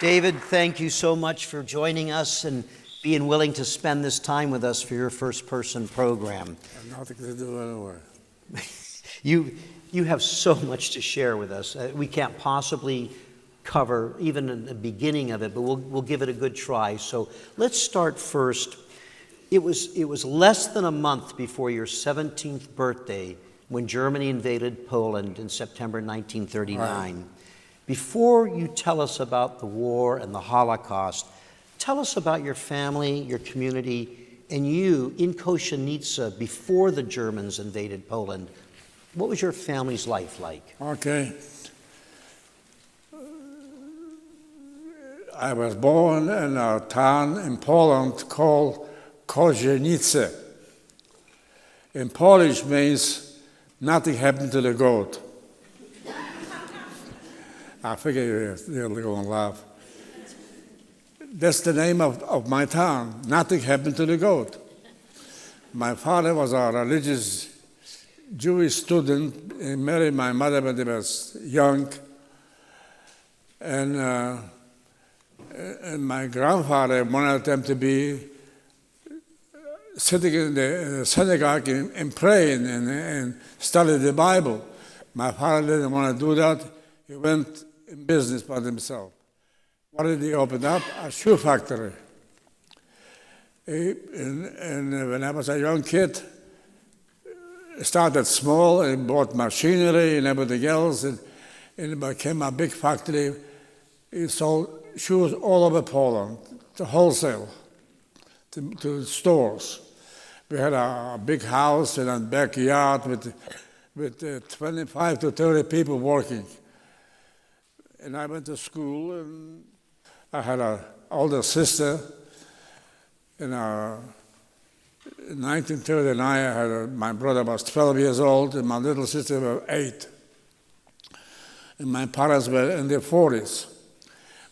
David, thank you so much for joining us and being willing to spend this time with us for your first-person program. Nothing to do anyway. You have so much to share with us. We can't possibly cover even in the beginning of it, but we'll give it a good try. So let's start first. It was less than a month before your 17th birthday when Germany invaded Poland in September 1939. Right. Before you tell us about the war and the Holocaust, tell us about your family, your community, and you in Kozienice before the Germans invaded Poland. What was your family's life like? Okay. I was born in a town in Poland called Kozienice. In Polish means nothing happened to the goat. I figure you're going to laugh. That's the name of my town. Nothing happened to the goat. My father was a religious Jewish student. He married my mother when he was young. And my grandfather wanted them to be sitting in the synagogue and praying and study the Bible. My father didn't want to do that. He went in business by himself. What did he open up? A shoe factory. And when I was a young kid, he started small and bought machinery and everything else, and it became a big factory. He sold shoes all over Poland, to wholesale, to stores. We had a big house and a backyard with 25 to 30 people working. And I went to school, and I had an older sister. In 1939, my brother was 12 years old, and my little sister was 8. And my parents were in their 40s.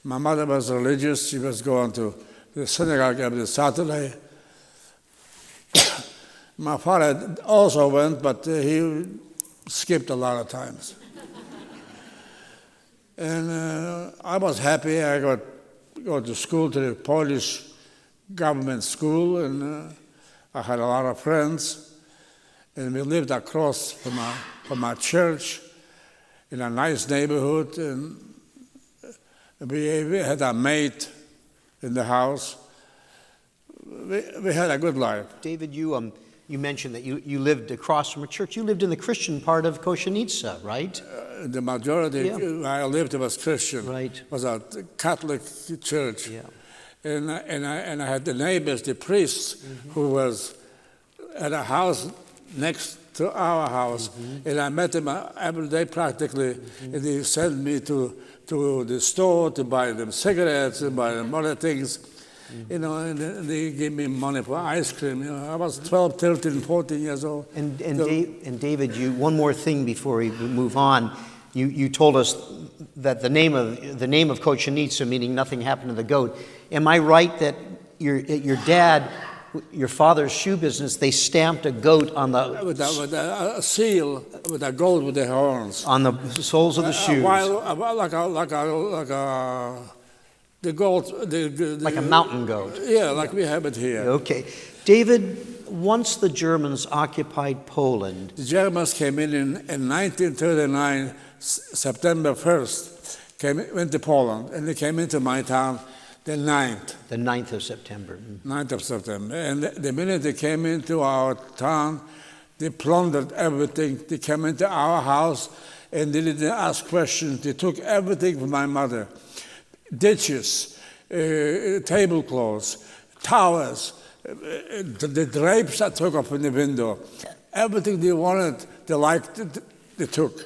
My mother was religious. She was going to the synagogue every Saturday. My father also went, but he skipped a lot of times. And I was happy. I go to school, to the Polish government school, and I had a lot of friends. And we lived across from our church in a nice neighborhood. And we had a maid in the house. We had a good life. David, you mentioned that you lived across from a church. You lived in the Christian part of Kozienice, right? The majority where I lived was Christian. Right. It was a Catholic church. Yeah. And I had the neighbors, the priests, who was at a house next to our house. And I met him every day practically. And he sent me to the store to buy them cigarettes and buy them other things. You know, and they gave me money for ice cream. You know, I was 12, 13, 14 years old. And David, one more thing before we move on. You told us that the name of Kozienice, meaning nothing happened to the goat. Am I right that your dad, your father's shoe business, they stamped a goat on the with a seal with a goat with the horns on the soles of the shoes, the goat, like a mountain goat. Yeah, like we have it here. Okay, David. Once the Germans occupied Poland, the Germans came in 1939, September 1st, went to Poland, and they came into my town the 9th. The 9th of September. 9th of September. And the minute they came into our town, they plundered everything. They came into our house, and they didn't ask questions. They took everything from my mother. Dishes, tablecloths, towels, the drapes I took off in the window. Everything they wanted, they liked, they took.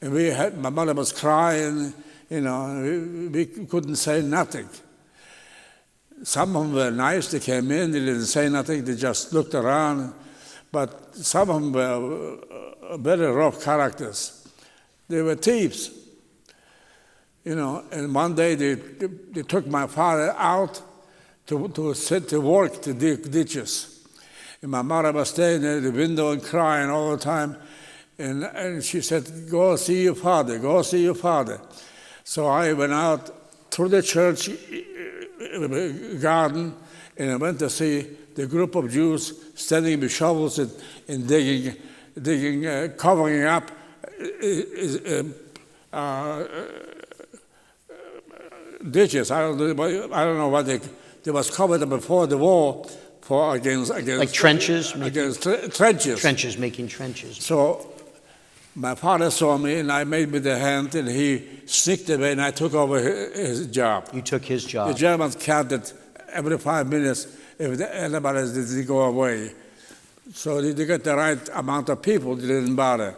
And my mother was crying, you know, we couldn't say nothing. Some of them were nice, they came in, they didn't say nothing, they just looked around. But some of them were very rough characters. They were thieves. You know, and one day they took my father out to sit to work to dig ditches. And my mother was staying at the window and crying all the time. And she said, go see your father, go see your father. So I went out through the church garden, and I went to see the group of Jews standing with shovels and digging, covering up ditches. I don't know what they was covered up before the war for against Like trenches? Trenches. Trenches, making trenches. So my father saw me, and I made with the hand, and he sneaked away, and I took over his job. You took his job. The Germans counted every 5 minutes if anybody didn't go away. So they got the right amount of people, they didn't bother.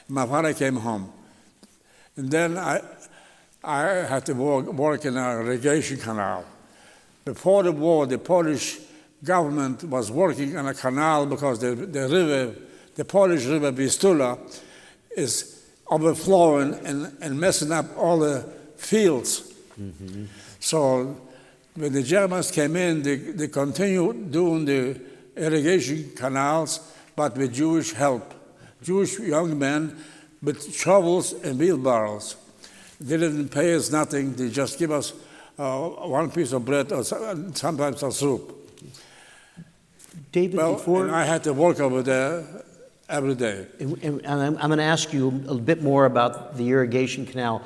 My father came home. And then I had to work in an irrigation canal. Before the war, the Polish government was working on a canal because the Polish river Vistula is overflowing and messing up all the fields. Mm-hmm. So when the Germans came in, they continued doing the irrigation canals, but with Jewish help. Jewish young men with shovels and wheelbarrows. They didn't pay us nothing. They just give us one piece of bread or sometimes a soup. David, and I had to work over there every day. And I'm going to ask you a bit more about the irrigation canal.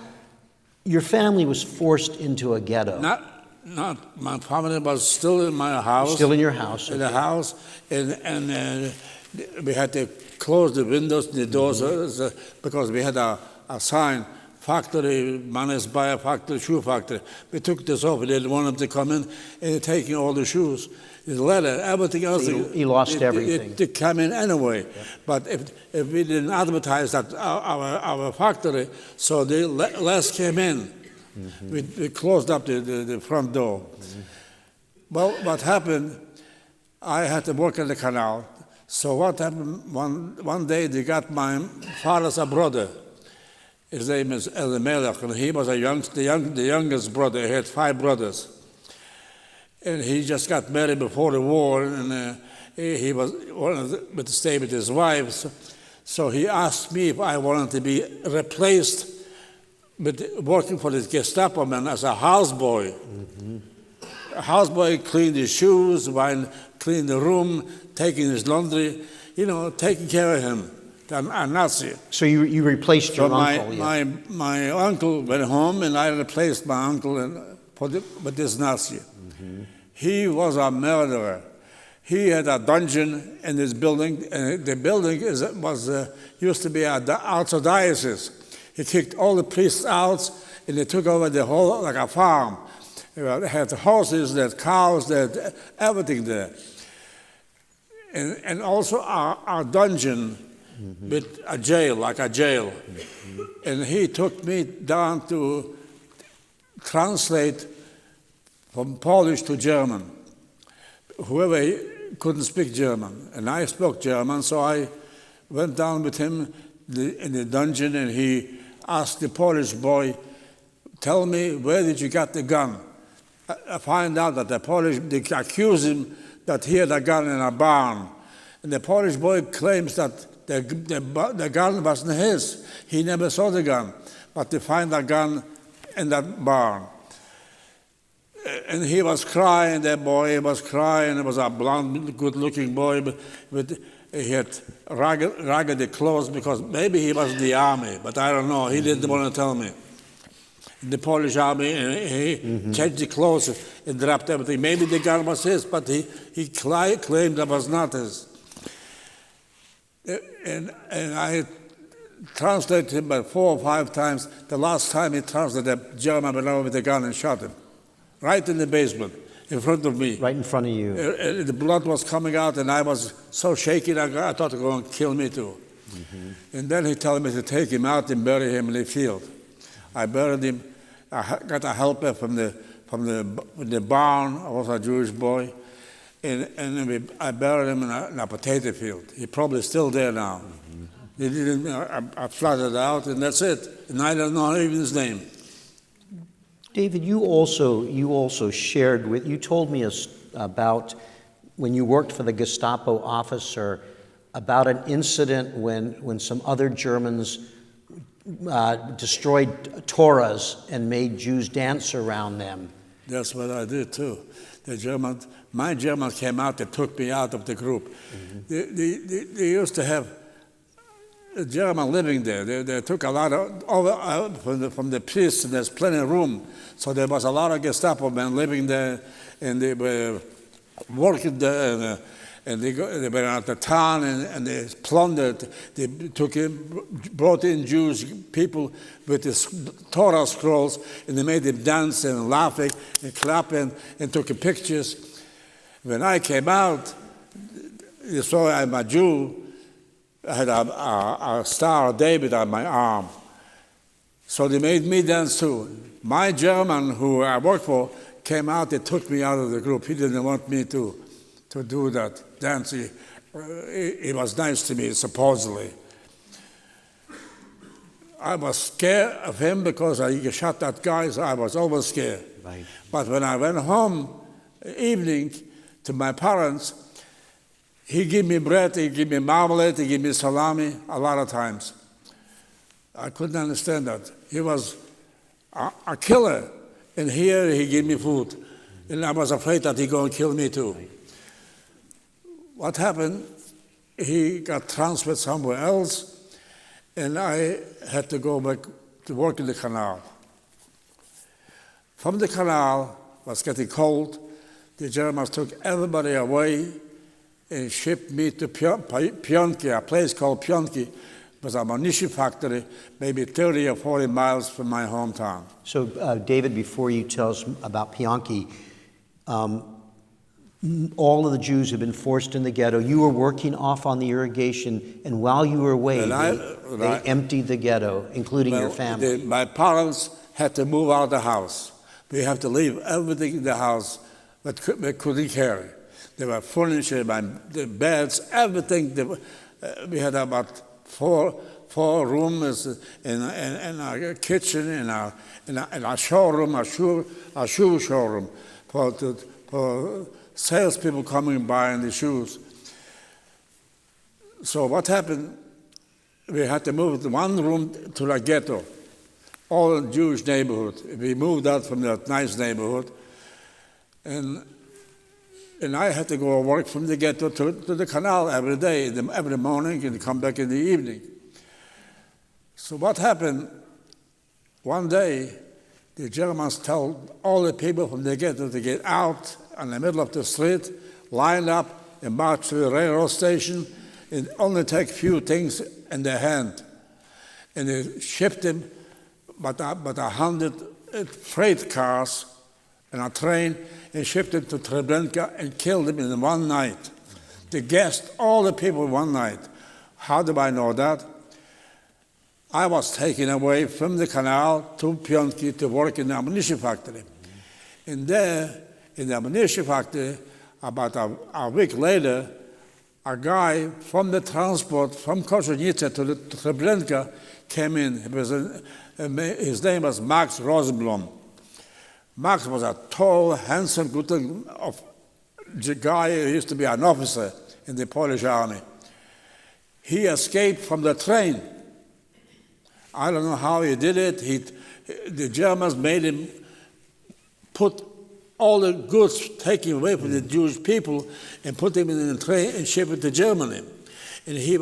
Your family was forced into a ghetto. Not my family was still in my house. Still in your house. In the house, and we had to close the windows and the doors because we had a sign, factory, managed by a factory, shoe factory. We took this off. We didn't want them to come in and taking all the shoes. The leather, everything else. He lost everything. They come in anyway. But if we didn't advertise that our factory, so the less came in. Mm-hmm. We closed up the front door. Mm-hmm. Well, what happened, I had to work in the canal. So what happened, one day they got my father's brother. His name is Elimelech, and he was the youngest brother. He had 5 brothers. And he just got married before the war, and he wanted to stay with his wife. So he asked me if I wanted to be replaced with working for the Gestapo man as a houseboy. Mm-hmm. A houseboy cleaned his shoes, cleaned the room, taking his laundry, taking care of him. A Nazi. So you replaced your uncle? My uncle went home, and I replaced my uncle with this Nazi. Mm-hmm. He was a murderer. He had a dungeon in his building, and the building used to be an archdiocese. He kicked all the priests out, and they took over the whole, like a farm. They had horses, they had cows, they had everything there. And also our dungeon, mm-hmm. with a jail, like a jail. Mm-hmm. And he took me down to translate from Polish to German. Whoever couldn't speak German, and I spoke German, so I went down with him in the dungeon, and he asked the Polish boy, "Tell me, where did you get the gun?" I find out that they accuse him that he had a gun in a barn, and the Polish boy claims that the gun wasn't his. He never saw the gun, but they find a gun in that barn. And he was crying, that boy was crying. It was a blonde, good-looking boy, but he had ragged clothes because maybe he was in the army, but I don't know. He didn't want to tell me. In the Polish army, and he mm-hmm. changed the clothes and dropped everything. Maybe the gun was his, but he claimed that was not his. And I translated him about 4 or 5 times. The last time he translated, the German went over with the gun and shot him. Right in the basement, in front of me. Right in front of you. The blood was coming out, and I was so shaky, I thought he was going to kill me too. Mm-hmm. And then he told me to take him out and bury him in the field. I buried him. I got a helper from the barn. I was a Jewish boy. And I buried him in a potato field. He's probably still there now. Mm-hmm. I flooded out, and that's it. And I don't know even his name. David, you also shared you told me about when you worked for the Gestapo officer about an incident when some other Germans destroyed Torahs and made Jews dance around them. That's what I did too. My Germans came out, they took me out of the group. They used to have a German living there. They took a lot of out from the priests, and there's plenty of room. So there was a lot of Gestapo men living there, and they were working there, and they were out the town, and they plundered. They brought in Jews, people with the Torah scrolls, and they made them dance and laughing and clapping and took pictures. When I came out, you saw I'm a Jew. I had a Star of David on my arm. So they made me dance too. My German, who I worked for, came out, they took me out of the group. He didn't want me to do that dance. He was nice to me, supposedly. I was scared of him because he shot that guy, so I was always scared. Right. But when I went home evening to my parents, he gave me bread, he gave me marmalade, he gave me salami a lot of times. I couldn't understand that. He was a killer, and here he gave me food. And I was afraid that he going to kill me too. What happened, he got transferred somewhere else, and I had to go back to work in the canal. From the canal, it was getting cold. The Germans took everybody away and shipped me to Pionki, a place called Pionki. It was a munition factory, maybe 30 or 40 miles from my hometown. So, David, before you tell us about Pionki, all of the Jews have been forced in the ghetto. You were working off on the irrigation, and while you were away, they emptied the ghetto, including your family. My parents had to move out of the house. We have to leave everything in the house that we couldn't carry. There were furniture, the beds, everything. We had about four rooms in our kitchen, in our showroom, our shoe showroom for salespeople coming by in the shoes. So what happened? We had to move one room to the ghetto, all in Jewish neighborhood. We moved out from that nice neighborhood, and I had to go work from the ghetto to the canal every day, every morning, and come back in the evening. So what happened? One day, the Germans told all the people from the ghetto to get out in the middle of the street, line up, and march to the railroad station, and only take few things in their hand. And they shipped them, but 100 freight cars and a train, and shipped them to Treblinka and killed them in one night. They gassed all the people in one night. How do I know that? I was taken away from the canal to Pionki to work in the ammunition factory. And there, in the ammunition factory, about a week later, a guy from the transport from Kozienice to Treblinka came in. His name was Max Rosenblum. Max was a tall, handsome, good guy. He used to be an officer in the Polish army. He escaped from the train. I don't know how he did it. The Germans made him put all the goods taken away from the Jewish people and put them in the train and ship it to Germany. And he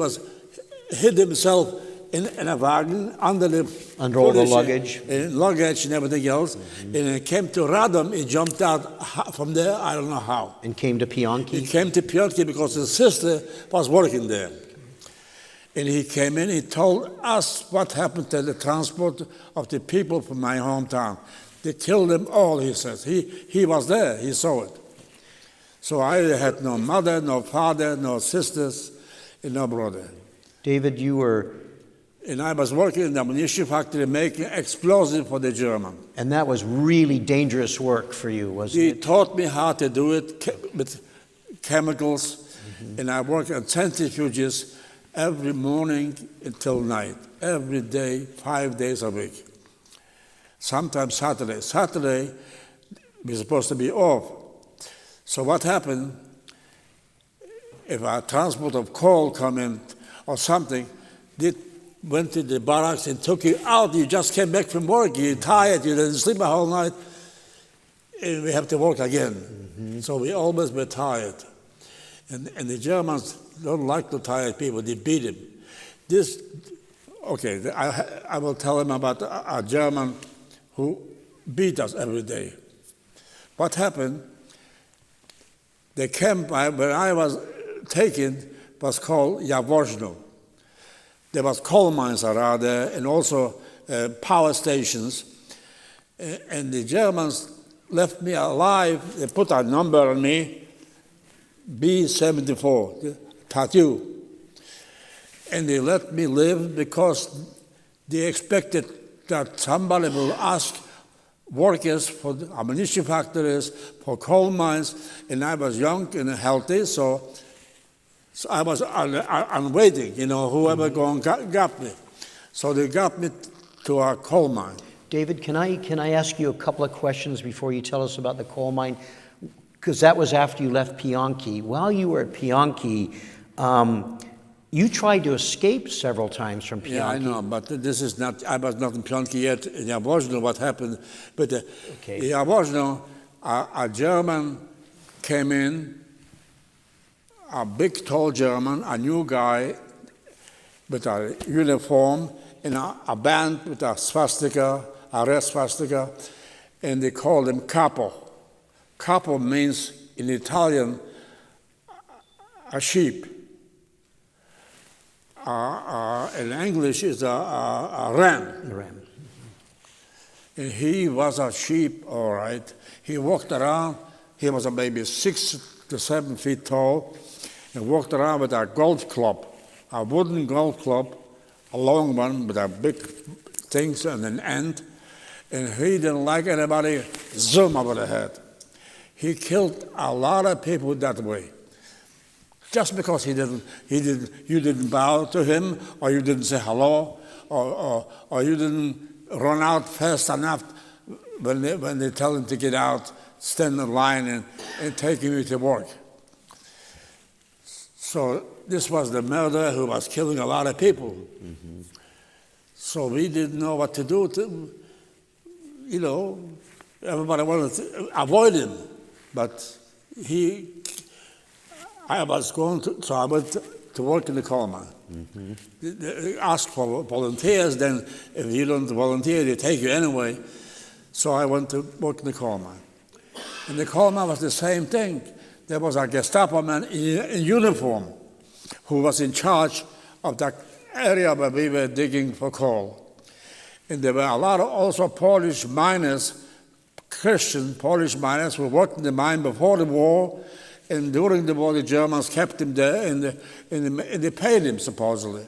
hid himself in a wagon under all the luggage. And luggage and everything else. Mm-hmm. And he came to Radom, he jumped out from there, I don't know how. And came to Pionki? He came to Pionki because his sister was working there. And he came in, he told us what happened to the transport of the people from my hometown. They killed them all, he says. He was there, he saw it. So I had no mother, no father, no sisters, and no brother. David, you were... And I was working in the ammunition factory making explosives for the German. And that was really dangerous work for you, wasn't it? He taught me how to do it with chemicals. Mm-hmm. And I worked on centrifuges every morning until night, every day, 5 days a week. Sometimes Saturday. Saturday, we're supposed to be off. So what happened, if a transport of coal come in or something, they went to the barracks and took you out. You just came back from work. You're tired. You didn't sleep a whole night. And we have to work again. Mm-hmm. So we always were tired. And the Germans don't like the tired people. They beat them. I will tell him about a German who beat us every day. What happened? The camp where I was taken was called Jaworzno. There was coal mines around there and also power stations. And the Germans left me alive. They put a number on me, B-74, tattoo. And they let me live because they expected that somebody will ask workers for the ammunition factories, for coal mines, and I was young and healthy, so I was on waiting, whoever got me. So they got me to a coal mine. David, can I ask you a couple of questions before you tell us about the coal mine? Because that was after you left Pionki. While you were at Pionki, you tried to escape several times from Pionki. Yeah, I know, but this is not, I was not in Pionki yet. In Jaworzno, what happened, but in Jaworzno, a German came in, a big, tall German, a new guy with a uniform, and a band with a swastika, a red swastika, and they called him Capo. Capo means, in Italian, a sheep. In English is a ram. A ram. And he was a sheep, all right. He walked around. He was maybe 6 to 7 feet tall, and walked around with a golf club, a wooden golf club, a long one with a big things and an end. And he didn't like anybody zoom over the head. He killed a lot of people that way. Just because you didn't bow to him, or you didn't say hello, or you didn't run out fast enough when they tell him to get out, stand in line and take him to work. So this was the murderer who was killing a lot of people. Mm-hmm. So we didn't know what to do. Everybody wanted to avoid him, but I was so I went to work in the coal mine. Mm-hmm. They asked for volunteers, then if you don't volunteer, they take you anyway. So I went to work in the coal mine. And the coal mine was the same thing. There was a Gestapo man in uniform who was in charge of that area where we were digging for coal. And there were a lot of also Polish miners, Christian Polish miners, who worked in the mine before the war. And during the war, the Germans kept him there, and they paid him, supposedly.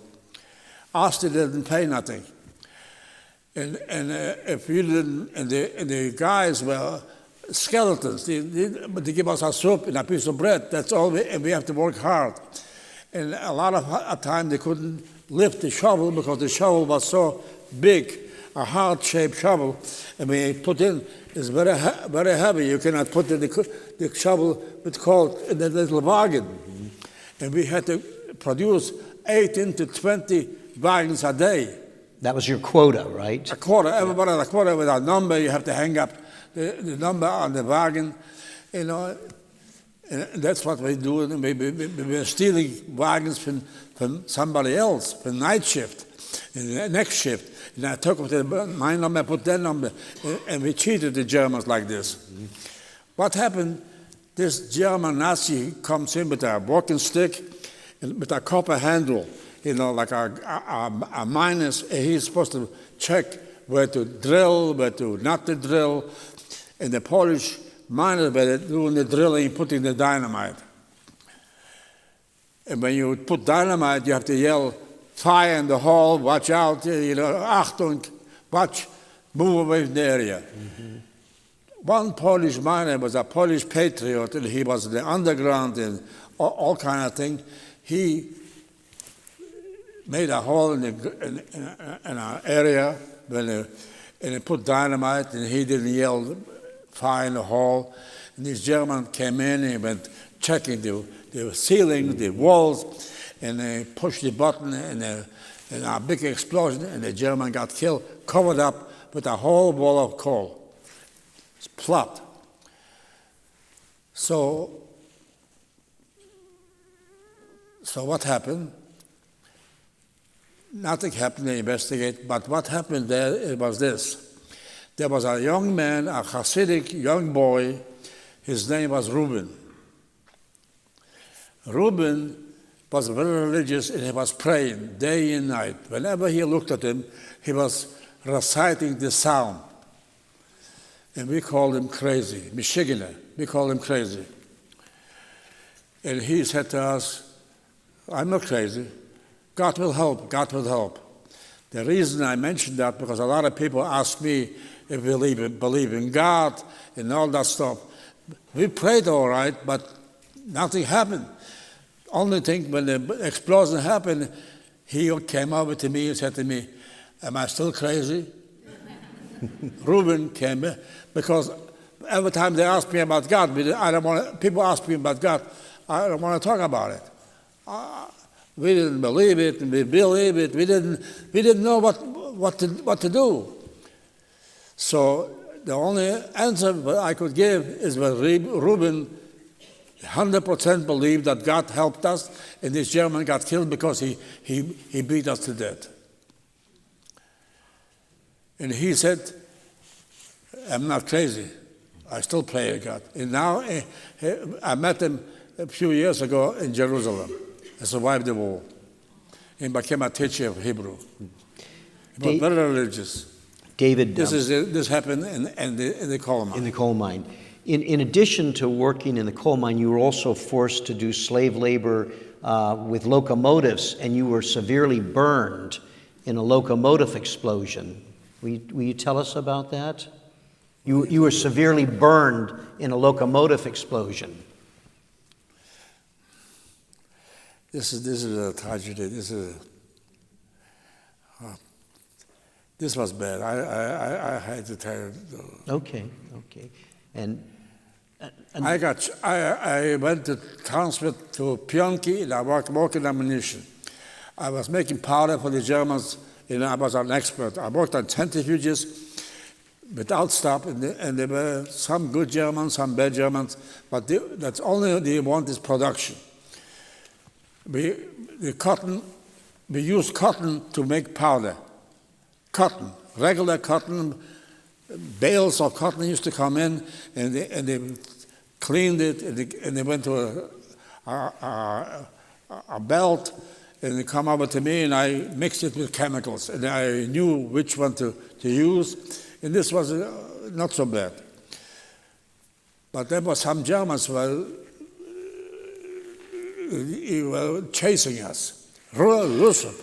Austria didn't pay nothing. And if you didn't, and the guys were skeletons. They give us a soup and a piece of bread. That's all, and we have to work hard. And a lot of time they couldn't lift the shovel because the shovel was so big, a heart-shaped shovel, and when you put in, it's very heavy. You cannot put the shovel with coal in the little wagon. Mm-hmm. And we had to produce 18 to 20 wagons a day. That was your quota, right? A quota. Everybody had a quota with a number. You have to hang up the number on the wagon, And that's what we do. We were stealing wagons from somebody else, from night shift, and the next shift. And I took my number, put their number, and we cheated the Germans like this. Mm-hmm. What happened? This German Nazi comes in with a walking stick and with a copper handle, like a miner's. He's supposed to check where to drill, where to not to drill. And the Polish miners were doing the drilling, putting the dynamite. And when you put dynamite, you have to yell, "Fire in the hall, watch out, Achtung, watch, move away from the area." Mm-hmm. One Polish miner was a Polish patriot, and he was in the underground and all kind of things. He made a hole in an area, and he put dynamite, and he didn't yell, "Fire in the hall." And this German came in and went checking the ceiling, the walls, and they pushed the button, and and a big explosion, and the German got killed, covered up with a whole wall of coal. It's plot. So what happened? Nothing happened to investigate, but what happened there, it was this. There was a young man, a Hasidic young boy, his name was Rubin. Rubin was very religious and he was praying day and night. Whenever he looked at him, he was reciting the psalm. And we called him crazy, Michiganer, we called him crazy. And he said to us, I'm not crazy. God will help, God will help. The reason I mentioned that, because a lot of people ask me if we believe in God and all that stuff. We prayed all right, but nothing happened. Only thing, when the explosion happened, he came over to me and said to me, am I still crazy? Rubin came, because every time they ask me about God, people ask me about God, I don't want to talk about it. We didn't believe it, and we believe it. We didn't know what to do. So the only answer that I could give is that Rubin 100% believed that God helped us, and this German got killed because he beat us to death. And he said, I'm not crazy. I still pray to God. And now I met him a few years ago in Jerusalem. I survived the war and became a teacher of Hebrew. He was very religious. David, this happened in the coal mine. In the coal mine. In addition to working in the coal mine, you were also forced to do slave labor with locomotives, and you were severely burned in a locomotive explosion. Will you tell us about that? You were severely burned in a locomotive explosion. This is a tragedy. This was bad. I had to tell you. Okay. And I went to transfer to Pionki, and I worked in ammunition. I was making powder for the Germans, and I was an expert. I worked on centrifuges without stop, and there were some good Germans, some bad Germans, but that's only they want is production. We use cotton to make powder. Cotton, regular cotton, bales of cotton used to come in, and they cleaned it, and they went to a belt, and they come over to me, and I mixed it with chemicals, and I knew which one to use, and this was not so bad. But there were some Germans who were chasing us. Listen,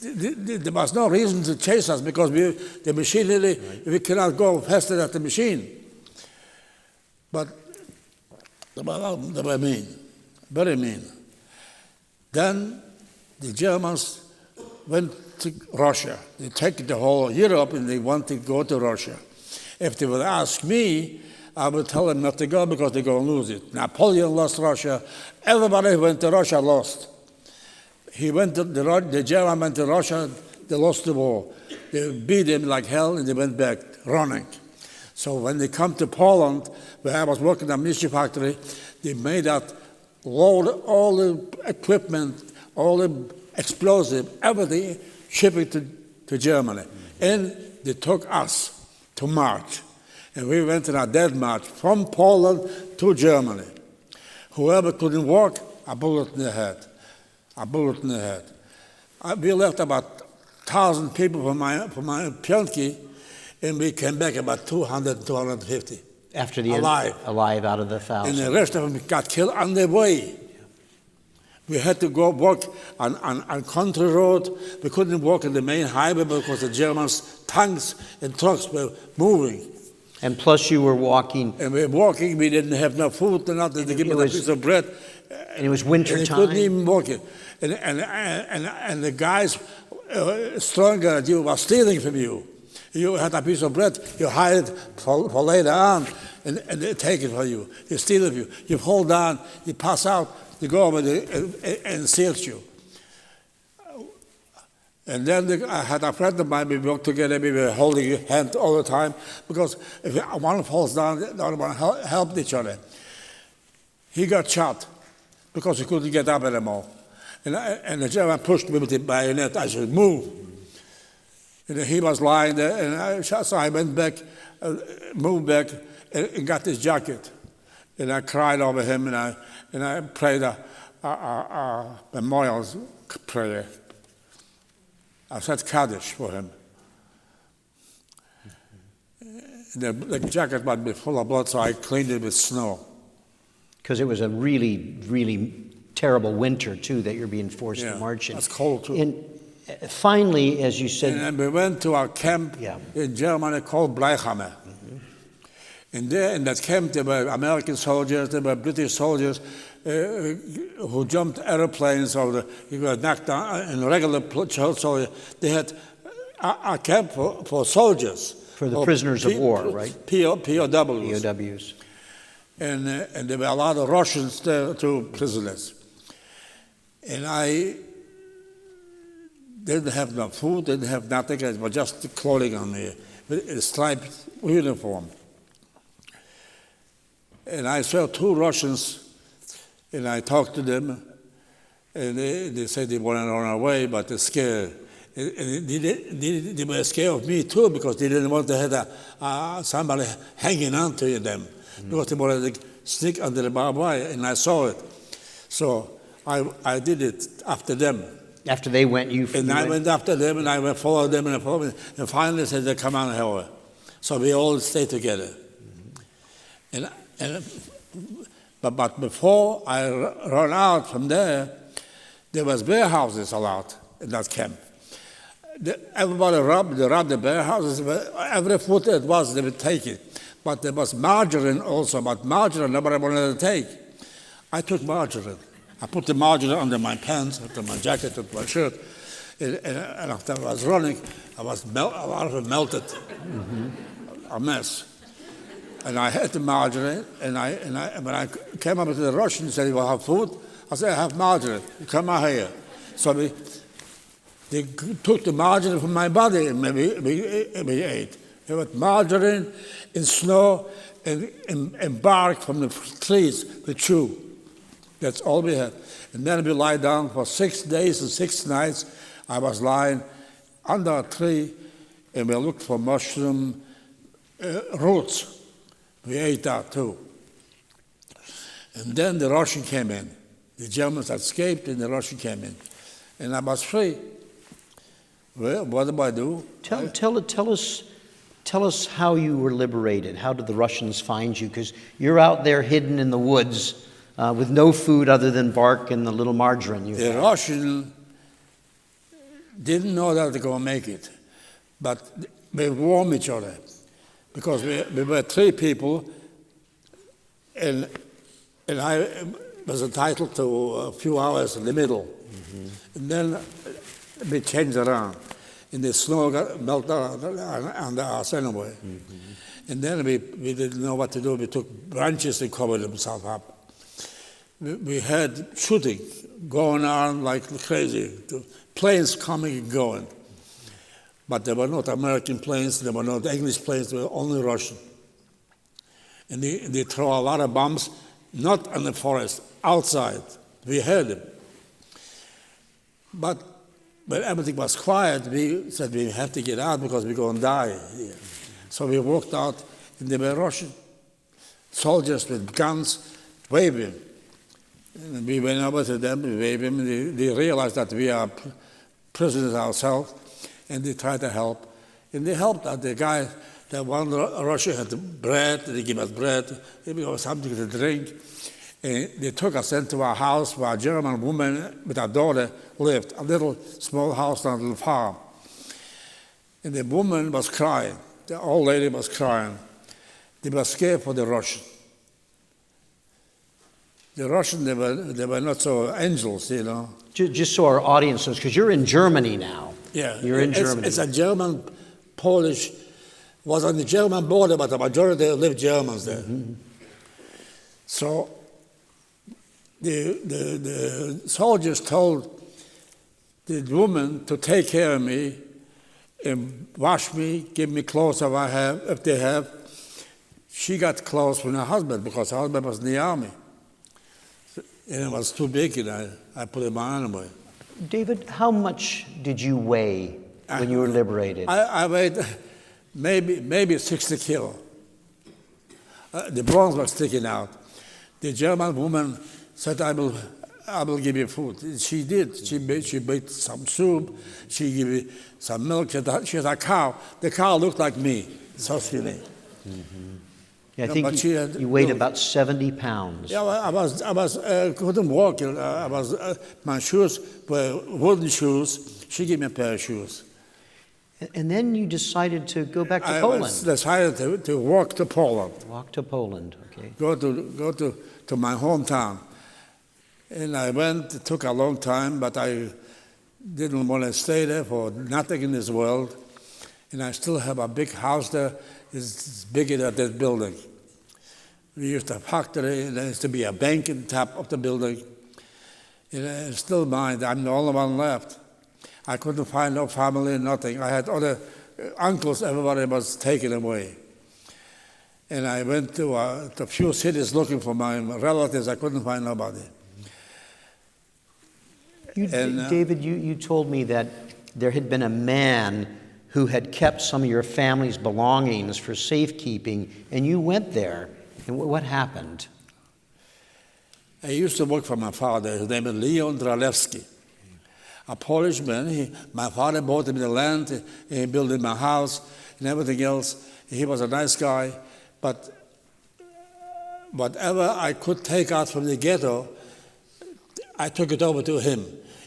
there was no reason to chase us because the machinery, we cannot go faster than the machine. But they were mean, very mean. Then the Germans went to Russia. They take the whole Europe and they want to go to Russia. If they would ask me, I would tell them not to go because they're going to lose it. Napoleon lost Russia. Everybody who went to Russia lost. The German went to Russia, they lost the war. They beat him like hell and they went back running. So when they come to Poland, where I was working in a ammunition factory, they made that load all the equipment, all the explosive, everything, ship it to Germany. And they took us to march. And we went on a dead march from Poland to Germany. Whoever couldn't walk, a bullet in the head. A bullet in the head. We left about 1,000 people from my Pionki, and we came back about 200, 250. After the alive out of the 1,000. And the rest of them got killed on the way. We had to go walk on country road. We couldn't walk on the main highway because the Germans' tanks and trucks were moving. And plus you were walking. And we were walking, we didn't have no food or nothing to give us a piece of bread. And it was winter and time. Couldn't even walk it. And the guys stronger than you were stealing from you. You had a piece of bread, you hide it for later on, and they take it from you. They steal it from you. You hold on, you pass out, they go over and search you. And then I had a friend of mine, we worked together, we were holding hands all the time, because if one falls down, the other one helped each other. He got shot because he couldn't get up anymore. And the German pushed me with the bayonet. I said, move. And he was lying there, and so I went back, moved back, and got his jacket. And I cried over him, and I prayed a memorial prayer. I said Kaddish for him. The jacket might be full of blood, so I cleaned it with snow. Because it was a really, really terrible winter, too, that you're being forced to march in. It's cold, too. And finally, as you said... And then we went to a camp in Germany called Bleichhammer. And there in that camp, there were American soldiers, there were British soldiers who jumped airplanes, or you were knocked down in regular soldiers. They had a camp for soldiers. For the prisoners of war, right? POWs. POWs. And there were a lot of Russians there too, prisoners. And I didn't have no food, didn't have nothing, it was just the clothing on me, a striped uniform. And I saw two Russians, and I talked to them, and they said they wanted to run away, but they're scared. And they were scared of me too, because they didn't want to have somebody hanging on to them, because they wanted to sneak under the barbed wire, and I saw it. So I did it after them. After they went, I went after them, and I followed them, and finally said, they come on here. So we all stayed together. But before I run out from there was bear houses a lot in that camp. Everybody robbed the bear houses. Every food it was, they would take it. But there was margarine also, but margarine nobody wanted to take. I took margarine. I put the margarine under my pants, under my jacket, under my shirt, and after I was running, a lot of it melted, a mess. And I had the margarine, and when I came up to the Russians and said, "You will have food?" I said, "I have margarine. Come out here." So they took the margarine from my body, and we ate. There was margarine and snow and bark from the trees, the chew. That's all we had. And then we lie down for 6 days and 6 nights. I was lying under a tree, and we looked for mushroom roots. We ate that too. And then the Russian came in. The Germans escaped, and the Russian came in. And I was free. Well, what do I do? Tell us how you were liberated. How did the Russians find you? Because you're out there hidden in the woods with no food other than bark and the little margarine you had. The Russians didn't know that they were going to make it, but we warned each other, because we were 3 people, and I was entitled to a few hours in the middle. And then we changed around, and the snow got melted under us anyway. And then we didn't know what to do. We took branches and covered themselves up. We had shooting going on like crazy, planes coming and going. But there were not American planes, there were not English planes, there were only Russian. And they throw a lot of bombs, not in the forest, outside. We heard them. But when everything was quiet, we said we have to get out because we're going to die here. So we walked out, and there were Russian soldiers with guns waving. And we went over to them, we waved them, and they realized that we are prisoners ourselves, and they tried to help. And they helped out. The guy, that one Russia had bread, they gave us bread, they gave us something to drink. And they took us into our house where a German woman with her daughter lived, a little small house on a little farm. And the woman was crying, the old lady was crying. They were scared for the Russian. The Russians, they were not so angels, you know. Just so our audience knows, because you're in Germany now. Yeah. You're in Germany. It's a German, Polish, was on the German border, but the majority lived Germans there. So the soldiers told the woman to take care of me and wash me, give me clothes if they have. She got clothes from her husband because her husband was in the army. And it was too big, and I put him on anyway. David, how much did you weigh when you were liberated? I weighed maybe 60 kilo. The bones were sticking out. The German woman said, I will give you food. She did. She made some soup. She gave me some milk. She had a cow. The cow looked like me, so skinny. Mm-hmm. Yeah, I think you weighed about 70 pounds. Yeah, couldn't walk. My shoes were wooden shoes. She gave me a pair of shoes. And then you decided to go back to Poland. I decided to walk to Poland. Walk to Poland, okay. Go to my hometown. And I went. It took a long time, but I didn't want to stay there for nothing in this world. And I still have a big house there. It's bigger than that building. We used to have a factory, and there used to be a bank on top of the building. And it's still mine. I'm the only one left. I couldn't find no family, nothing. I had other uncles, everybody was taken away. And I went to a few cities looking for my relatives. I couldn't find nobody. David, you told me that there had been a man who had kept some of your family's belongings for safekeeping, and you went there. And what happened? I used to work for my father. His name is Leon Dralewski, a Polish man. My father bought him the land, and he built him a house and everything else. He was a nice guy, but whatever I could take out from the ghetto, I took it over to him.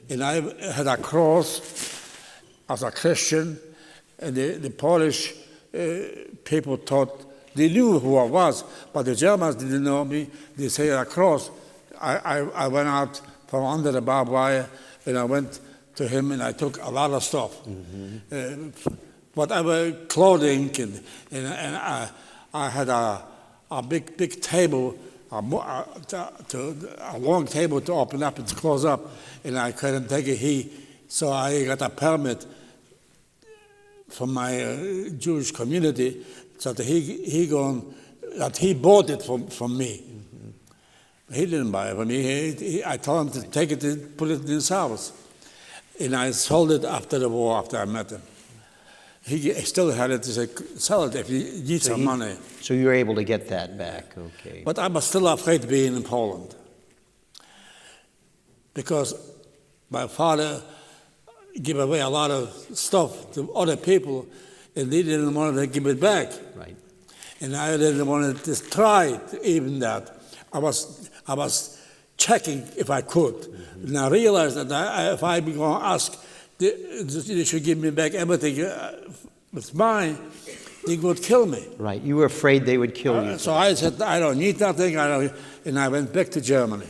And I had a cross as a Christian, and the Polish people thought, they knew who I was, but the Germans didn't know me. They said a cross. I went out from under the barbed wire, and I went to him, and I took a lot of stuff. Mm-hmm. Whatever clothing, and I had a big table, a long table to open up and close up, and I couldn't take a heat, so I got a permit from my Jewish community, so that he bought it from me. Mm-hmm. He didn't buy it from me. I told him to take it and put it in his house, and I sold it after the war. After I met him, he still had it. He said, "Sell it if you need some money." So you were able to get that back, okay? But I was still afraid being in Poland because my father gave away a lot of stuff to other people, and they didn't want to give it back. Right. And I didn't want to try even that. I was checking if I could. Mm-hmm. And I realized that if I'm going to ask, they should give me back everything that's mine, they would kill me. Right. You were afraid they would kill you. So I said, I don't need nothing. And I went back to Germany.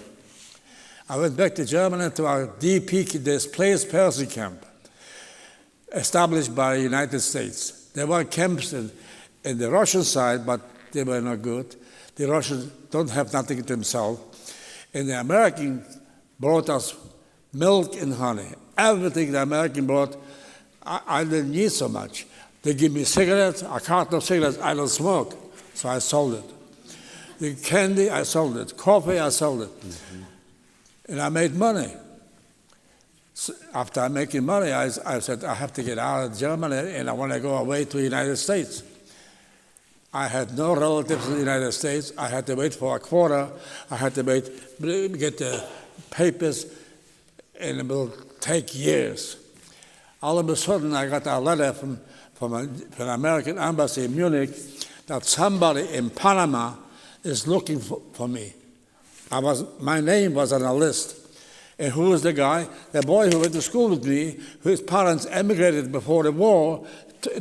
I went back to Germany to a DP, displaced person camp, established by the United States. There were camps in the Russian side, but they were not good. The Russians don't have nothing themselves. And the Americans brought us milk and honey. Everything the American brought, I didn't need so much. They give me cigarettes, a carton of cigarettes. I don't smoke, so I sold it. The candy, I sold it. Coffee, I sold it. Mm-hmm. And I made money. So after making money, I said, I have to get out of Germany, and I want to go away to the United States. I had no relatives in the United States. I had to wait for a quarter. I had to get the papers, and it will take years. All of a sudden, I got a letter from an American embassy in Munich that somebody in Panama is looking for me. My name was on a list. And who was the guy? The boy who went to school with me, whose parents emigrated before the war,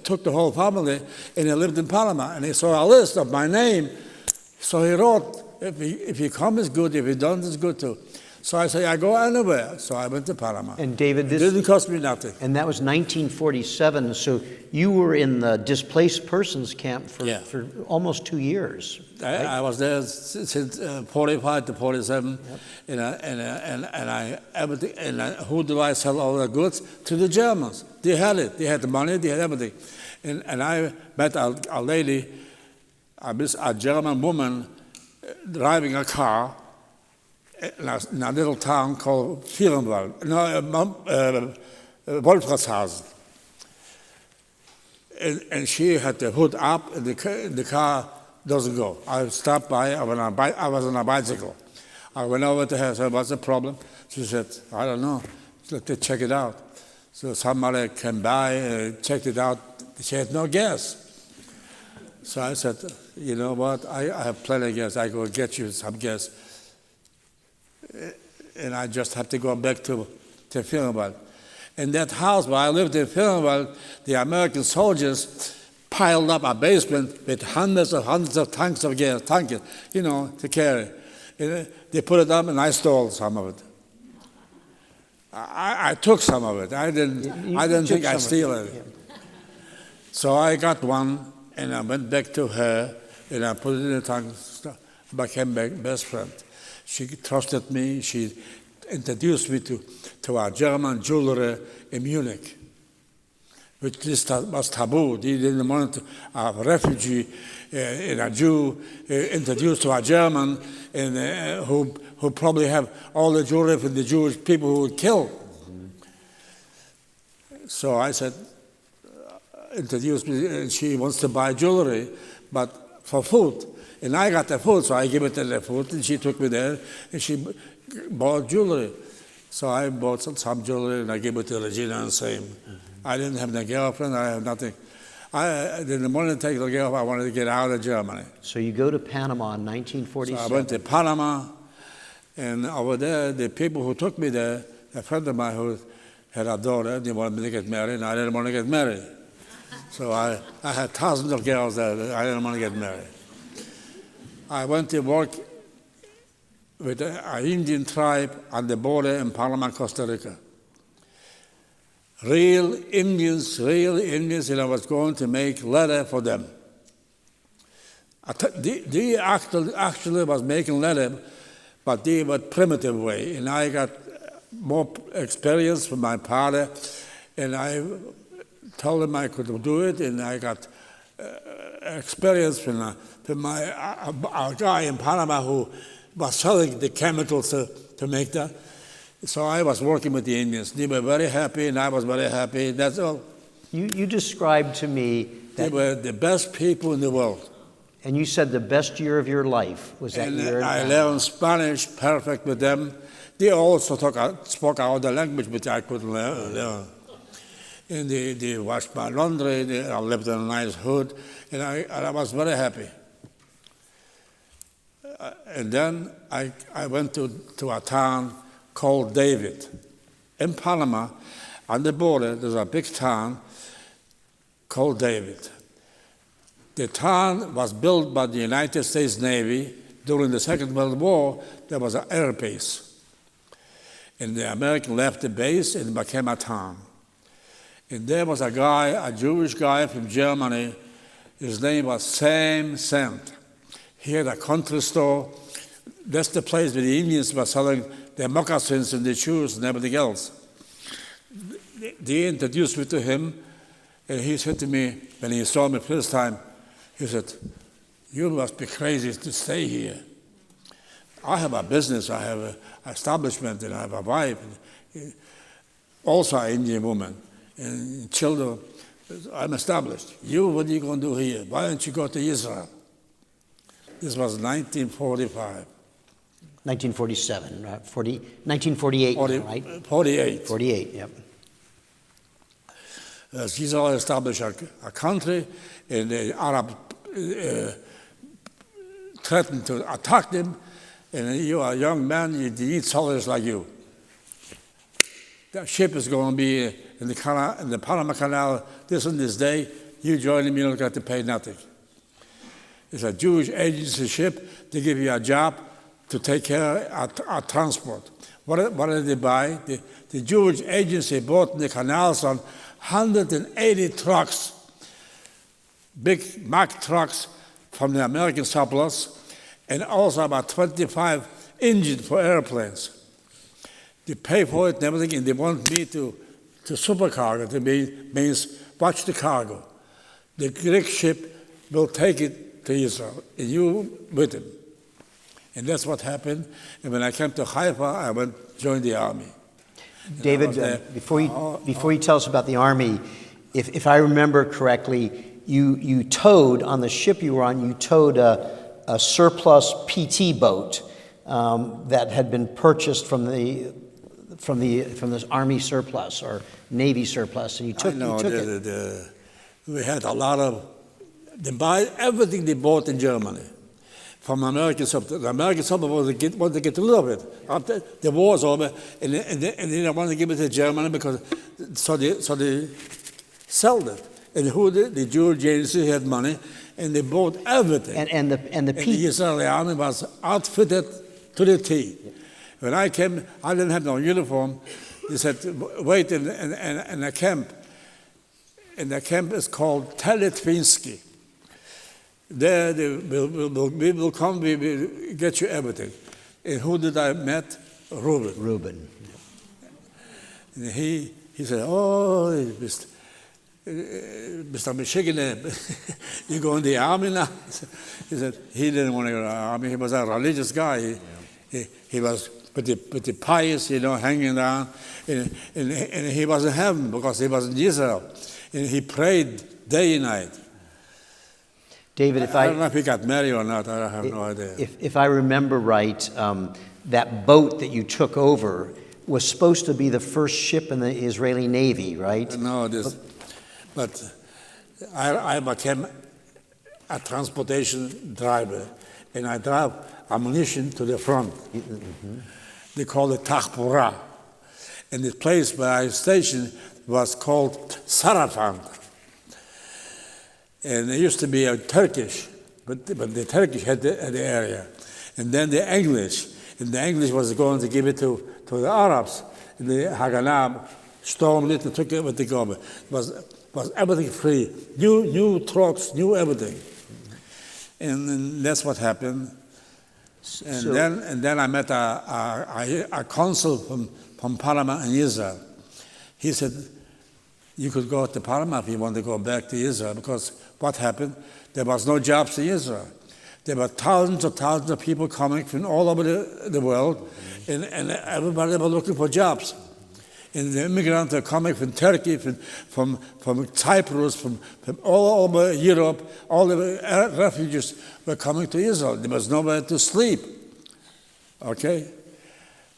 took the whole family, and he lived in Panama. And he saw a list of my name. So he wrote, if you come, it's good. If you don't, it's good too. So I said, I go anywhere. So I went to Panama. And David, It didn't cost me nothing. and that was 1947, so you were in the displaced persons camp for almost 2 years. Right? I was there since 45 to 47, who do I sell all the goods? To the Germans. They had it. They had the money. They had everything. And I met a lady, a German woman, driving a car in a little town called Wolfratshausen. And she had the hood up, and the car doesn't go. I stopped by. I was on a bicycle. I went over to her and said, what's the problem? She said, I don't know. Let's check it out. So somebody came by, checked it out. She had no gas. So I said, you know what? I have plenty of gas. I go get you some gas. And I just have to go back to Finland. In that house where I lived in Finland, the American soldiers piled up a basement with hundreds of tanks of gas, to carry. They put it up, and I stole some of it. I took some of it. I didn't think I steal it. Yeah. So I got one, and I went back to her, and I put it in the tank. Became my best friend. She trusted me. She introduced me to a German jeweler in Munich, which this was taboo. They didn't want a refugee and a Jew introduced to a German, and who probably have all the jewelry from the Jewish people who would kill. So I said, introduce me, and she wants to buy jewelry, but for food. And I got the food, so I gave her the food, and she took me there, and she bought jewelry. So I bought some jewelry, and I gave it to Regina and same. I didn't have a girlfriend, I have nothing. In the morning to take the girlfriend, I wanted to get out of Germany. So you go to Panama in 1947. So I went to Panama, and over there, the people who took me there, a friend of mine who had a daughter, they wanted me to get married, and I didn't want to get married. So I had thousands of girls there, I didn't want to get married. I went to work with an Indian tribe on the border in Panama, Costa Rica. Real Indians, and I was going to make leather for them. They actually was making leather, but they were primitive way, and I got more experience from my father, and I told him I could do it, and I got experience from a guy in Panama who was selling the chemicals to make that. So I was working with the Indians. They were very happy, and I was very happy. That's all. You described to me that they were the best people in the world. And you said the best year of your life was that year. I learned Spanish perfect with them. They also spoke our other language, which I couldn't learn. And they washed my laundry. I lived in a nice hood, and I was very happy. And then I went to a town called David. In Panama, on the border, there's a big town called David. The town was built by the United States Navy during the Second World War. There was an air base. And the American left the base and became a town. And there was a Jewish guy from Germany. His name was Sam Sant. He had a country store. That's the place where the Indians were selling their moccasins and their shoes and everything else. They introduced me to him, and he said to me, when he saw me first time, he said, you must be crazy to stay here. I have a business, I have an establishment, and I have a wife, also an Indian woman, and children. I'm established. What are you going to do here? Why don't you go to Israel? This was 1945. 1947, 1948, right? 48. 48, yep. Israel established a country, and the Arab threatened to attack them, and you are a young man, you need soldiers like you. The ship is going to be in the Panama Canal this and this day. You join them, you don't have to pay nothing. It's a Jewish agency ship. They give you a job to take care of our transport. What did they buy? The Jewish agency bought in the canals on 180 trucks, big Mack trucks from the American surplus, and also about 25 engines for airplanes. They pay for it and everything, and they want me to supercargo. It means watch the cargo. The Greek ship will take it to Israel, and you with him. And that's what happened. And when I came to Haifa, I joined the army. David, before you tell us about the army, if I remember correctly, you towed, on the ship you were on, you towed a surplus PT boat that had been purchased from the army surplus or navy surplus, and you took it. We had a lot of, they buy everything they bought in Germany from American surplus. The American surplus wanted to get rid of it. After the war's over, and they didn't want to give it to Germany because so they sold it. And who did? The Jewish agency had money, and they bought everything. And the Israeli army was outfitted to the T. When I came, I didn't have no uniform. They said, wait in a camp. And the camp is called Teletvinsky. There we will come, we will get you everything. And who did I met? Rubin. And he said, oh, Mr. Michigan, you go in the army now? He said he didn't want to go to the army. He was a religious guy. He was pretty pious, hanging down. And he was in heaven because he was in Israel. And he prayed day and night. David, I don't know if he got married or not. I have no idea. If I remember right, that boat that you took over was supposed to be the first ship in the Israeli Navy, right? No, but I became a transportation driver, and I drive ammunition to the front. Mm-hmm. They call it Tachpura. And the place where I stationed was called Sarafand. And it used to be a Turkish, but the Turkish had the area. And then the English was going to give it to the Arabs. And the Haganah stormed it and took it with the government. It was everything free, new trucks, new everything. And that's what happened. And then I met a consul from Panama in Israel. He said, you could go to Panama if you want to go back to Israel, because what happened? There was no jobs in Israel. There were thousands of people coming from all over the world, and everybody was looking for jobs. And the immigrants are coming from Turkey, from Cyprus, from all over Europe. All the refugees were coming to Israel. There was nowhere to sleep. Okay?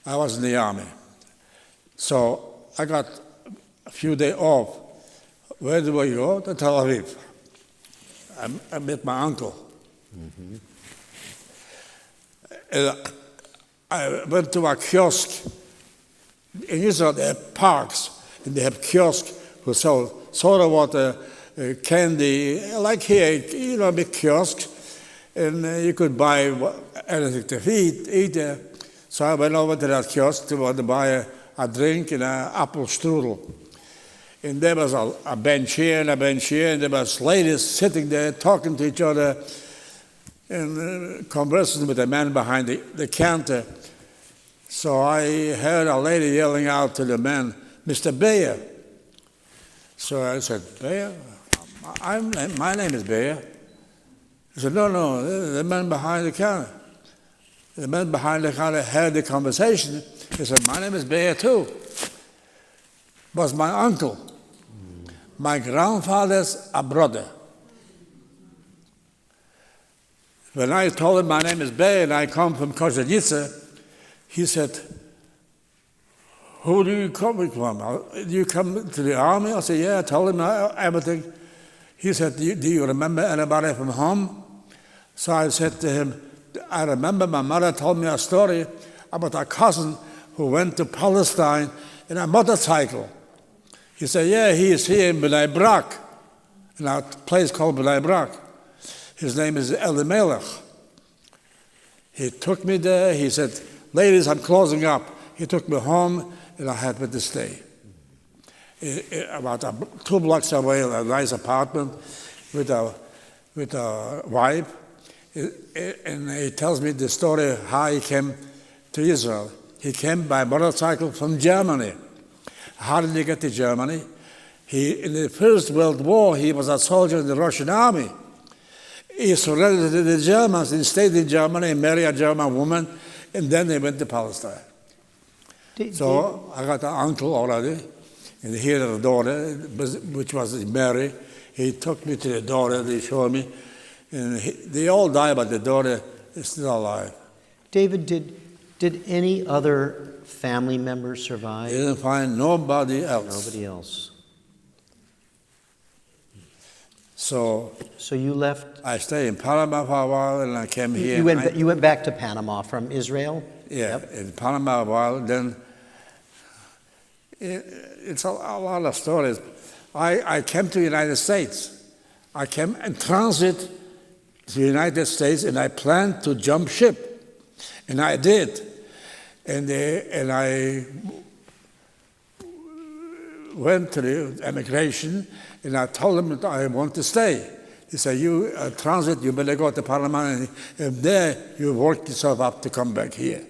I was in the army. So I got a few days off. Where do I go? To Tel Aviv. I met my uncle. Mm-hmm. And I went to a kiosk. In Israel, they have parks, and they have kiosks who sell soda water, candy, like here, a big kiosk, and you could buy anything to eat there. So I went over to that kiosk to buy a drink and an apple strudel. And there was a bench here and a bench here, and there was ladies sitting there talking to each other and conversing with the man behind the counter. So I heard a lady yelling out to the man, Mr. Bayer. So I said, Bayer? My name is Bayer. He said, no, the man behind the counter. The man behind the counter heard the conversation. He said, my name is Bayer too. Was my uncle. My grandfather's a brother. When I told him my name is Bayer and I come from Kozienice, he said, who do you come from? Do you come to the army? I said, yeah, I told him everything. He said, do you remember anybody from home? So I said to him, I remember my mother told me a story about a cousin who went to Palestine in a motorcycle. He said, yeah, he is here in Bnei Brak, in a place called Bnei Brak. His name is Elimelech. He took me there. He said, ladies, I'm closing up. he took me home, and I had to stay. About 2 blocks away, a nice apartment with a wife. And he tells me the story how he came to Israel. He came by motorcycle from Germany. How did he get to Germany? In the First World War, he was a soldier in the Russian army. He surrendered to the Germans and stayed in Germany and married a German woman, and then they went to Palestine. So I got an uncle already, and he had a daughter, which was Mary. He took me to the daughter, they showed me, and they all died, but the daughter is still alive. David, did any other family members survive? They didn't find nobody else. Nobody else. So you left. I stayed in Panama for a while, and I came here. You went back to Panama from Israel? Yeah, yep. In Panama a while. Then it's a lot of stories. I came to the United States. I came in transit to the United States, and I planned to jump ship, and I did. And I went to the immigration, and I told them that I want to stay. He said, you transit, you better go to Parliament, and there you work yourself up to come back here.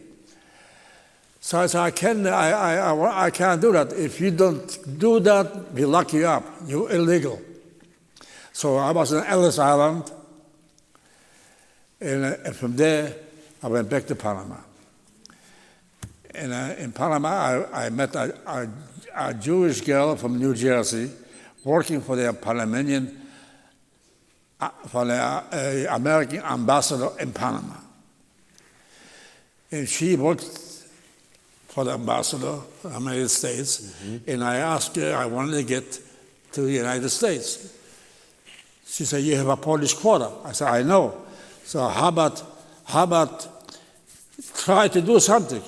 So I said, I can't do that. If you don't do that, we lock you up. You're illegal. So I was on Ellis Island, and from there, I went back to Panama. And in Panama, I met a Jewish girl from New Jersey working for the Panamanian, for the American ambassador in Panama. And she worked for the ambassador of the United States, and I asked her, I wanted to get to the United States. She said, you have a Polish quota. I said, I know. So how about try to do something?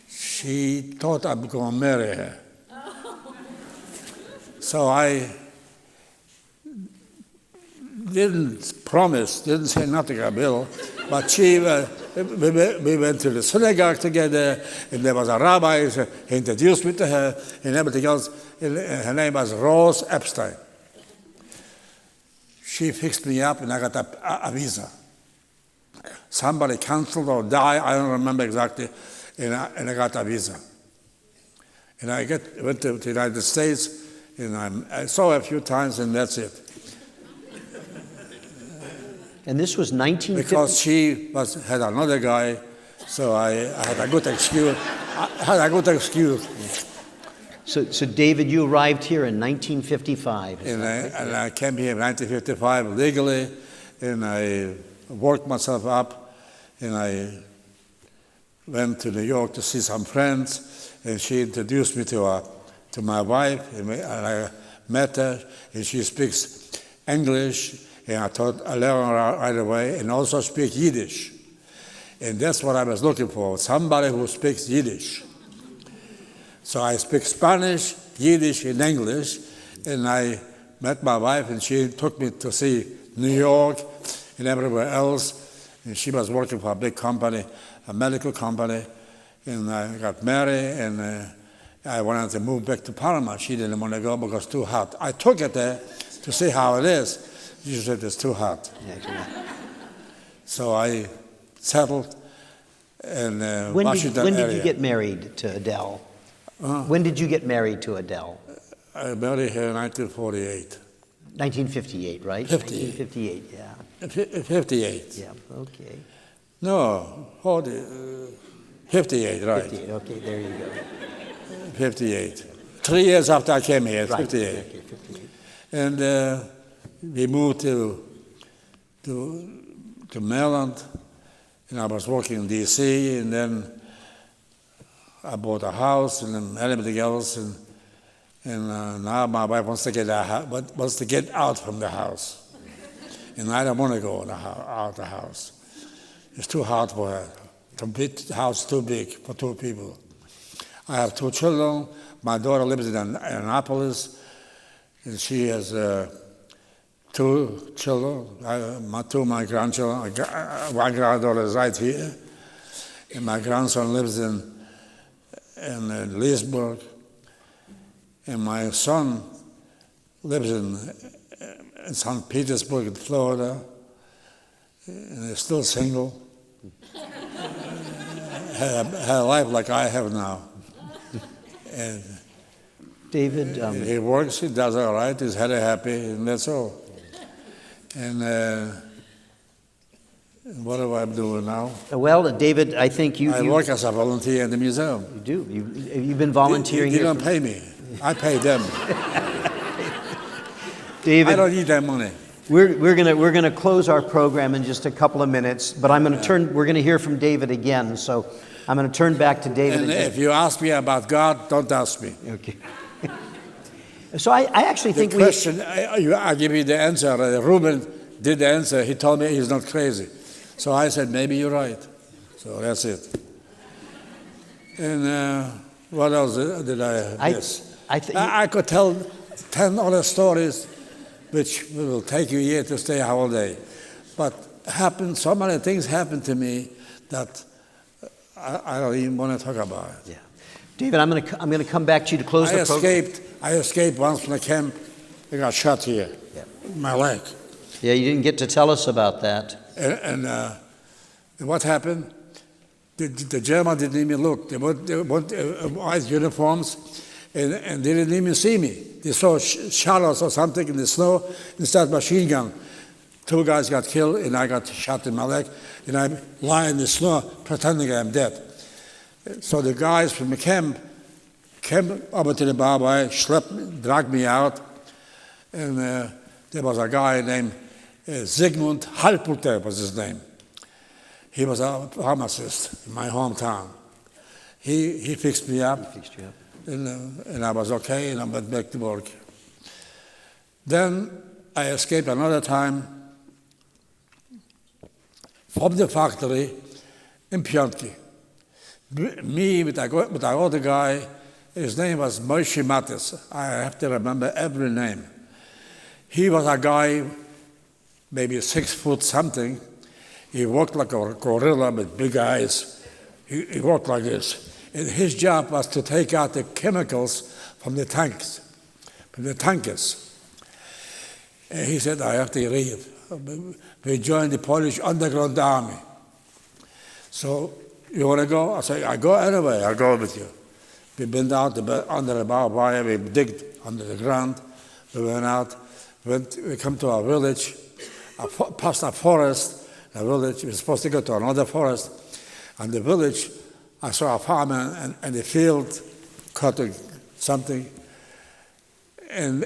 She thought I was going to marry her. So I didn't say nothing, I will, but we went to the synagogue together, and there was a rabbi who introduced me to her, and everything else. And her name was Rose Epstein. She fixed me up, and I got a visa. Somebody canceled or died, I don't remember exactly, and I got a visa. And I went to the United States, and I saw her a few times, and that's it. And this was 1950? Because she had another guy, so I had a good excuse. So David, you arrived here in 1955. And I came here in 1955 legally, and I worked myself up, and I went to New York to see some friends, and she introduced me to my wife, and I met her, and she speaks English, and I learned her right away, and also speak Yiddish. And that's what I was looking for, somebody who speaks Yiddish. So I speak Spanish, Yiddish, and English, and I met my wife, and she took me to see New York and everywhere else, and she was working for a big company, a medical company, and I got married, and I wanted to move back to Panama. She didn't want to go because it was too hot. I took her there to see how it is. She said it's too hot. Yeah. So I settled in Washington area. When did you get married to Adele? When did you get married to Adele? I married her in 1948. 1958, right? 58. 1958, yeah. 58. Yeah, okay. No, 58, right. 58, okay, there you go. 58. 3 years after I came here, right. 58. Okay, 58. And we moved to Maryland, and I was working in D.C., and then I bought a house and everything else, and now my wife wants to get out from the house, and I don't want to go out of the house. It's too hard for her. The house is too big for 2 people. I have 2 children. My daughter lives in Annapolis, and she has 2 children. My grandchildren. One granddaughter is right here, and my grandson lives in in Leesburg, and my son lives in St. Petersburg, in Florida, and he's still single. had a life like I have now. And David, he works, he does all right, he's had a happy, and that's all. And what am I doing now? well, David, I think I work as a volunteer in the museum. You do. You've been volunteering They here. don't pay me. I pay them. David, I don't need that money. we're gonna close our program in just a couple of minutes, but we're gonna hear from David again, so I'm gonna turn back to David. And if you ask me about God, don't ask me. Okay. So I actually think The question, I give you the answer. Rubin did the answer. He told me he's not crazy. So I said, maybe you're right. So that's it. And what else did I miss? I could tell 10 other stories, which will take you a year to stay a whole day. But so many things happened to me that I don't even want to talk about it. Yeah. David, I'm gonna come back to you to close the program. I escaped once from the camp. I got shot here, my leg. Yeah, you didn't get to tell us about that. And what happened? The Germans didn't even look. They went white uniforms, and they didn't even see me. They saw shallows or something in the snow and started machine gun. 2 guys got killed, and I got shot in my leg, and I lie in the snow pretending I'm dead. So the guys from the camp came over to the barbed wire, dragged me out, and there was a guy named Zygmunt Halputer was his name. He was a pharmacist in my hometown. He fixed me up. He fixed you up. And I was okay, and I went back to work. Then I escaped another time from the factory in Pionki. Me with a other guy, his name was Moshe Matis. I have to remember every name. He was a guy, maybe 6 foot something. He walked like a gorilla with big eyes. He walked like this. And his job was to take out the chemicals from the tanks, from the tankers. And he said, I have to leave. We joined the Polish underground army. So, you want to go? I said, I go anyway, I'll go with you. We went out under the barbed wire, we digged under the ground. We went out, we come to a village, past a forest, a village. We were supposed to go to another forest. And the village, I saw a farmer in the field cutting something. And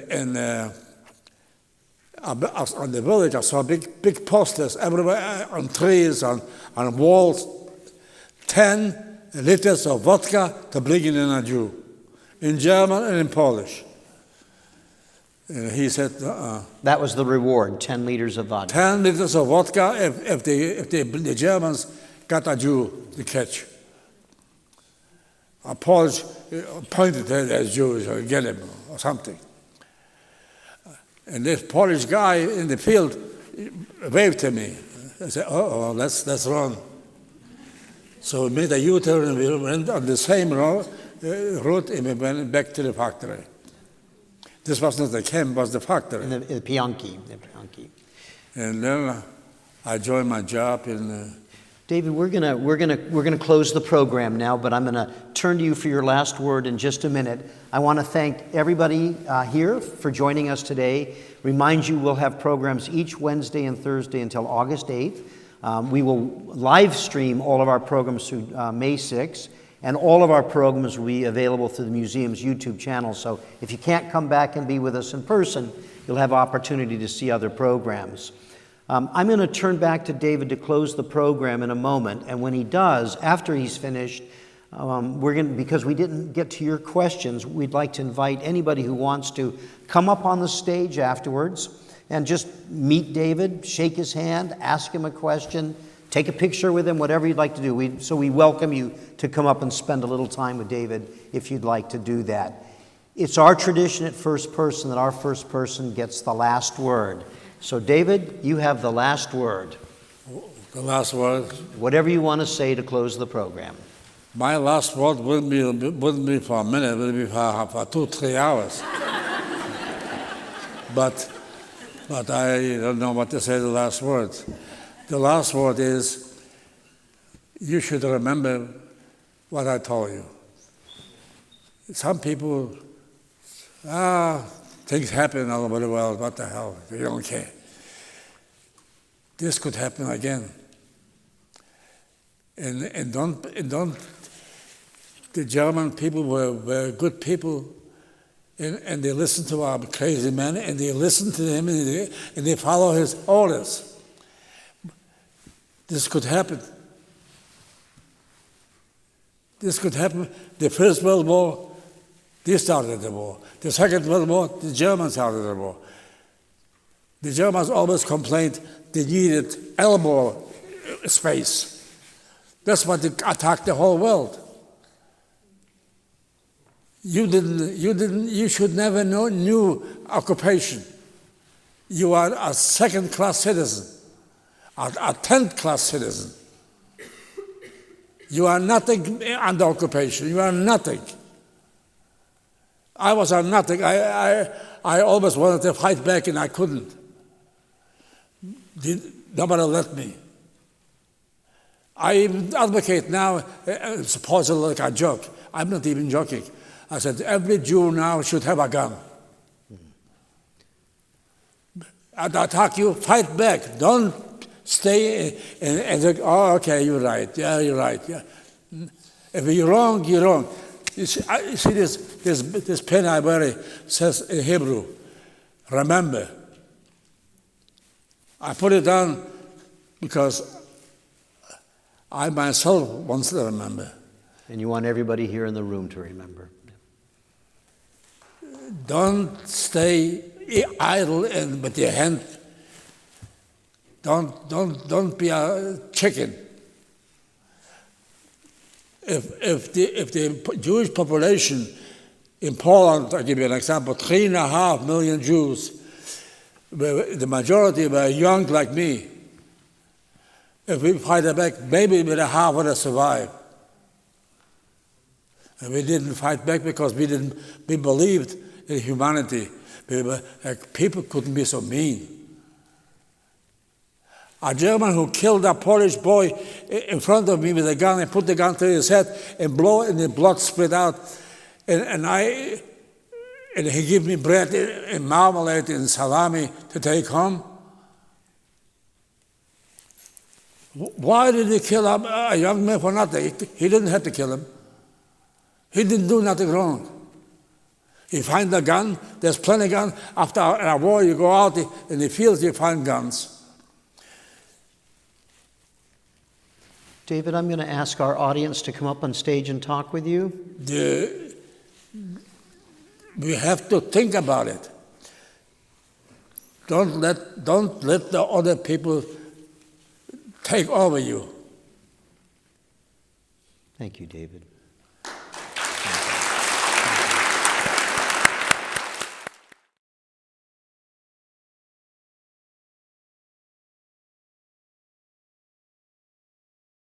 on the village, I saw big posters everywhere, on trees, on walls. 10 liters of vodka to bring in a Jew, in German and in Polish. And he said, That was the reward, 10 liters of vodka. 10 liters of vodka if the Germans got a Jew to catch. A Polish pointed at as Jews or get him or something. And this Polish guy in the field waved to me. I said, let's run. So we made a U-turn and we went on the same route and we went back to the factory. This was not the camp, it was the factory. In the Pionki. And then I joined my job in... David, we're gonna close the program now, but I'm gonna turn to you for your last word in just a minute. I want to thank everybody here for joining us today. Remind you we'll have programs each Wednesday and Thursday until August 8th. We will live stream all of our programs through May 6th, and all of our programs will be available through the museum's YouTube channel. So if you can't come back and be with us in person, you'll have opportunity to see other programs. I'm going to turn back to David to close the program in a moment, and when he does, after he's finished, because we didn't get to your questions, we'd like to invite anybody who wants to come up on the stage afterwards and just meet David, shake his hand, ask him a question, take a picture with him, whatever you'd like to do. So we welcome you to come up and spend a little time with David if you'd like to do that. It's our tradition at First Person that our first person gets the last word. So David, you have the last word. The last word? Whatever you want to say to close the program. My last word wouldn't be for a minute, it would be for 2-3 hours. But I don't know what to say the last word. The last word is, you should remember what I told you. Some people, things happen all over the world, what the hell, they don't care. This could happen again. And don't, the German people were good people, and they listened to our crazy man, and they listened to him, and they follow his orders. This could happen. This could happen. The First World War, they started the war. The Second World War, the Germans started the war. The Germans always complained they needed elbow space. That's why they attacked the whole world. You should never know new occupation. You are a second-class citizen, a 10th-class citizen. You are nothing under occupation. You are nothing. I was a nothing. I always wanted to fight back, and I couldn't. Nobody let me. I even advocate now, supposedly like a joke. I'm not even joking. I said, every Jew now should have a gun. I'd attack you, fight back. Don't stay and say, oh, okay, you're right. Yeah, you're right. Yeah. If you're wrong, you're wrong. You see this pen I wear says in Hebrew, remember. I put it down because I myself want to remember. And you want everybody here in the room to remember. Don't stay idle and with your hand. Don't be a chicken. If the Jewish population in Poland, I'll give you an example, 3.5 million Jews, the majority were young like me. If we fight back, maybe with a half would have survived. And we didn't fight back because we believed in humanity. People couldn't be so mean. A German who killed a Polish boy in front of me with a gun and put the gun to his head and blow and the blood split out. And he gave me bread and marmalade and salami to take home. Why did he kill a young man for nothing? He didn't have to kill him. He didn't do nothing wrong. He find a gun, there's plenty of guns. After a war, you go out in the fields, you find guns. David, I'm going to ask our audience to come up on stage and talk with you. We have to think about it. Don't let the other people take over you. Thank you, David.